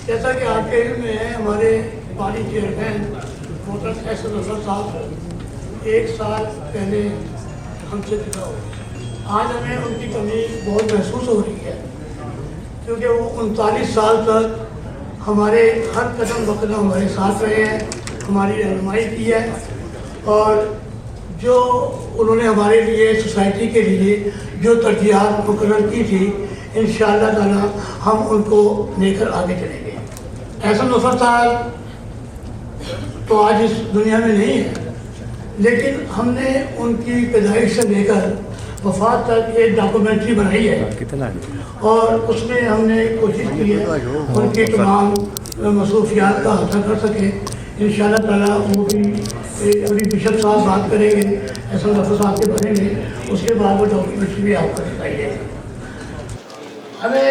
جیسا کہ آپ کے علم میں ہے، ہمارے پانی چیئرمین محترم احسن ظفر صاحب 1 سال پہلے ہم سے جدا ہوئے. آج ہمیں ان کی کمی بہت محسوس ہو رہی ہے، کیونکہ وہ 39 سال تک ہمارے ہر قدم بقدم ہمارے ساتھ رہے ہیں، ہماری رہنمائی کی ہے، اور جو انہوں نے ہمارے لیے سوسائٹی کے لیے جو ترجیحات مقرر کی تھی، انشاءاللہ تعالی ہم ان کو لے کر آگے چلیں گے. احسن ظفر صاحب تو آج اس دنیا میں نہیں ہے، لیکن ہم نے ان کی پیدائش سے لے کر وفات تک ایک ڈاکومنٹری بنائی ہے، اور اس میں ہم نے کوشش کی ہے ان کی تمام مصروفیات کا حاصل کر سکیں. انشاءاللہ تعالیٰ وہ بھی ابھی بشپ صاحب بات کریں گے، احسن ظفر صاحب کے بنیں گے، اس کے بعد وہ ڈاکومنٹری بھی آپ کو دکھائی دے گی. ہمیں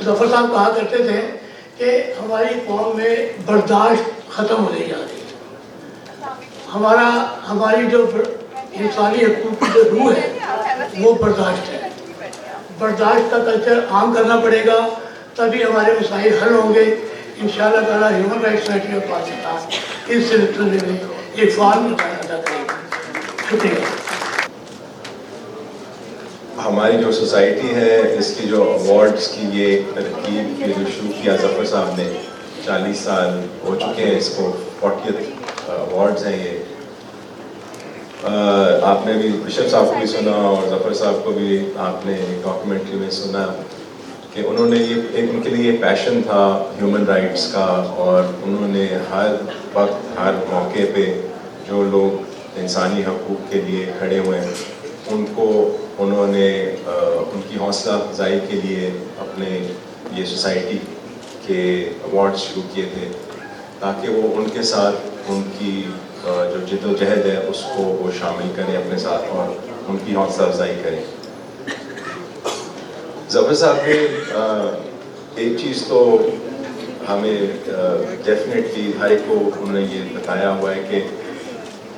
ظفر صاحب کہا کرتے تھے کہ ہماری قوم میں برداشت ختم ہونے جا رہی ہے. ہماری جو انسانی حقوق کی جو روح ہے وہ برداشت ہے. برداشت کا کلچر عام کرنا پڑے گا، تبھی ہمارے مسائل حل ہوں گے. انشاءاللہ تعالیٰ human rights society of Pakistan اس سلسلے میں ایک فعال ادا کرے گی. شکریہ. ہماری جو سوسائٹی ہے، اس کی جو ایوارڈز کی یہ ترکیب کے جو شروع کیا ظفر صاحب نے، 40 سال ہو چکے ہیں اس کو، 40th ایوارڈز ہیں یہ. آپ نے بھی بشپ صاحب کو بھی سنا اور ظفر صاحب کو بھی آپ نے ڈاکومنٹری میں سنا کہ انہوں نے ان کے لیے پیشن تھا ہیومن رائٹس کا، اور انہوں نے ہر وقت ہر موقع پہ جو لوگ انسانی حقوق کے لیے کھڑے ہوئے ہیں ان کو انہوں نے ان کی حوصلہ افزائی کے لیے اپنے یہ سوسائٹی کے ایوارڈ شروع کیے تھے، تاکہ وہ ان کے ساتھ ان کی جو جد و جہد ہے اس کو وہ شامل کریں اپنے ساتھ اور ان کی حوصلہ افزائی کریں. ظفر صاحب نے ایک چیز تو ہمیں ڈیفینیٹلی ہر ایک کو انہوں نے یہ بتایا ہوا ہے کہ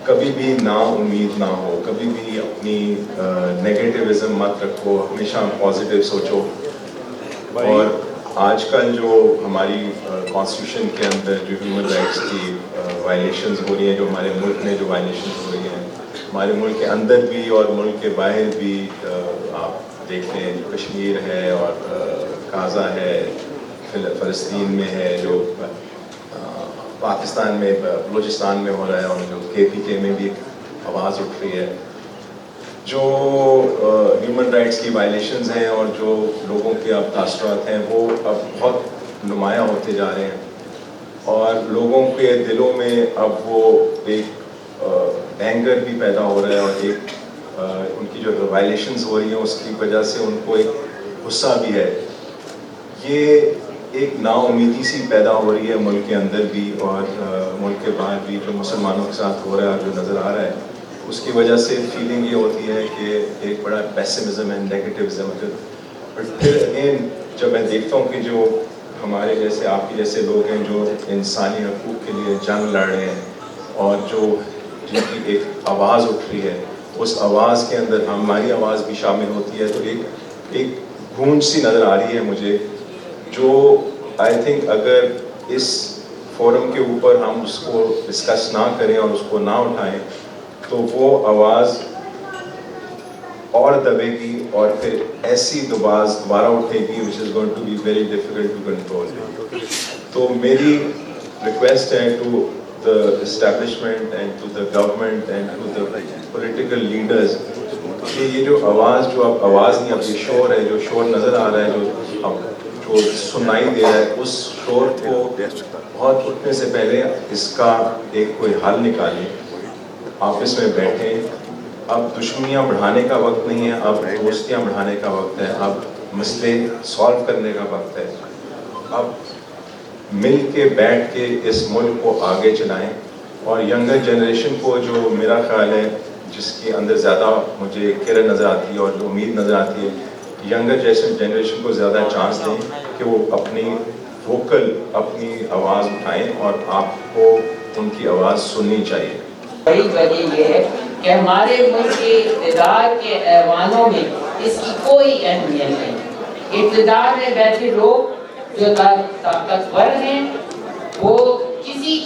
کبھی بھی نا امید نہ ہو، کبھی بھی اپنی نیگیٹیوزم مت رکھو، ہمیشہ پازیٹیو سوچو. اور آج کل جو ہماری کانسٹیٹیوشن کے اندر جو ہیومن رائٹس کی وائلیشنز ہو رہی ہیں، جو ہمارے ملک میں جو وائلیشنز ہو رہی ہیں، ہمارے ملک کے اندر بھی اور ملک کے باہر بھی، آپ دیکھتے ہیں جو کشمیر ہے اور غزہ ہے، فلسطین میں ہے، جو پاکستان میں بلوچستان میں ہو رہا ہے، اور جو KPK میں بھی ایک آواز اٹھ رہی ہے. جو ہیومن رائٹس کی وائلیشنز ہیں اور جو لوگوں کے اب تاثرات ہیں وہ اب بہت نمایاں ہوتے جا رہے ہیں، اور لوگوں کے دلوں میں اب وہ ایک اینگر بھی پیدا ہو رہا ہے، اور ایک ان کی جو وائلیشنز ہو رہی ہیں اس کی وجہ سے ان کو ایک غصہ بھی ہے. یہ ایک نا امیدی سی پیدا ہو رہی ہے ملک کے اندر بھی اور ملک کے باہر بھی، جو مسلمانوں کے ساتھ ہو رہا ہے اور جو نظر آ رہا ہے. اس کی وجہ سے فیلنگ یہ ہوتی ہے کہ ایک بڑا پیسمزم ہے، نیگیٹیوزم. پھر اگین جب میں دیکھتا ہوں کہ جو ہمارے جیسے آپ کے جیسے لوگ ہیں جو انسانی حقوق کے لیے جنگ لڑ رہے ہیں اور جو جن کی ایک آواز اٹھ رہی ہے، اس آواز کے اندر ہماری آواز بھی شامل ہوتی ہے، تو ایک گونج سی نظر آ رہی ہے مجھے، جو آئی تھنک اگر اس فورم کے اوپر ہم اس کو ڈسکس نہ کریں اور اس کو نہ اٹھائیں تو وہ آواز اور دبے گی، اور پھر ایسی دوبارہ اٹھے گی which is going to be very difficult to control. تو میری ریکویسٹ ہے to the establishment and to the government and to the political leaders کہ یہ جو آواز، جو اب آواز نہیں، اب یہ شور ہے، جو شور نظر آ رہا ہے، جو سنائی دے رہا ہے، اس شور کو بہت اٹھنے سے پہلے اس کا ایک کوئی حل نکالیں، آپس میں بیٹھیں. اب دشمنیاں بڑھانے کا وقت نہیں ہے، اب دوستیاں بڑھانے کا وقت ہے، اب مسئلے سالو کرنے کا وقت ہے. اب مل کے بیٹھ کے اس ملک کو آگے چلائیں، اور ینگر جنریشن کو، جو میرا خیال ہے جس کے اندر زیادہ مجھے کرن نظر آتی ہے اور جو امید نظر آتی ہے، ینگر جنریشن کو زیادہ چانس دیں کہ وہ اپنی ووکل اپنی آواز اٹھائیں، اور آپ کو ان کی آواز سننی چاہیے. بڑی وجہ یہ ہے کہ ہمارے ملک کے اقتدار کے ایوانوں میں اس کی کوئی اہمیت نہیں. اقتدار میں بیٹھے لوگ جو طاقتور